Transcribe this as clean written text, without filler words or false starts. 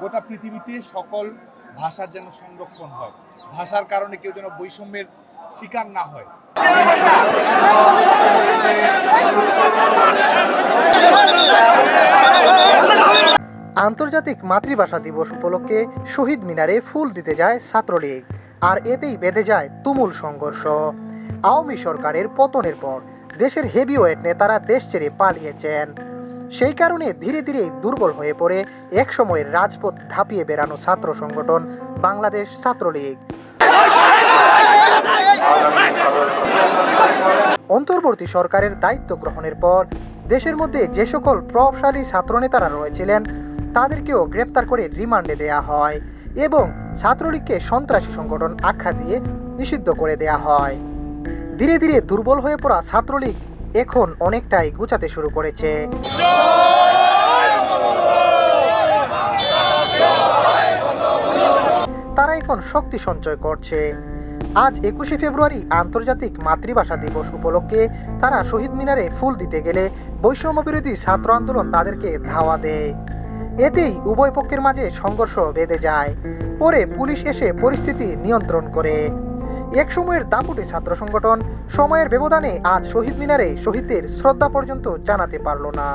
গোটা পৃথিবীতে সকল ভাষার যেন সংরক্ষণ হয়, ভাষার কারণে কেউ যেন বৈষম্যের শিকার না হয়। আন্তর্জাতিক মাতৃভাষা দিবস উপলক্ষে শহীদ মিনারে ফুল দিতে যায় ছাত্রলীগ, আর এতেই বেঁধে যায় তুমুল সংঘর্ষ। আওয়ামী সরকারের পতনের পর দেশের হেভিওয়েট নেতারা দেশ ছেড়ে পালিয়েছেন। সেই কারণে ধীরে ধীরে দুর্বল হয়ে পড়ে একসময়ের রাজপথ ধাপিয়ে বেড়ানো ছাত্র সংগঠন বাংলাদেশ ছাত্রলীগ। অন্তর্বর্তী সরকারের দায়িত্ব গ্রহণের পর দেশের মধ্যে যে সকল প্রভাবশালী ছাত্রনেতারা রয়েছিলেন তাদেরকেও গ্রেপ্তার করে রিমান্ডে দেয়া হয় এবং ছাত্রলীগকে সন্ত্রাসী সংগঠন আখ্যা দিয়ে নিষিদ্ধ করে দেয়া হয়। ধীরে ধীরে দুর্বল হয়ে পড়া ছাত্রলীগ এখন অনেকটাই গুছাতে শুরু করেছে। তারা এখন শক্তি সঞ্চয় করছে। আজ 21শে ফেব্রুয়ারি আন্তর্জাতিক মাতৃভাষা দিবস উপলক্ষে তারা শহীদ মিনারে ফুল দিতে গেলে বৈষম্য বিরোধী ছাত্র আন্দোলন তাদেরকে ধাওয়া দেয়। এতেই উভয় পক্ষের মাঝে সংঘর্ষ বেঁধে যায়। পরে পুলিশ এসে পরিস্থিতি নিয়ন্ত্রণ করে। এক সময়ের দাপুটে ছাত্র সংগঠন সময়ের ব্যবধানে আজ শহীদ মিনারে শহীদদের শ্রদ্ধা পর্যন্ত জানাতে পারল না।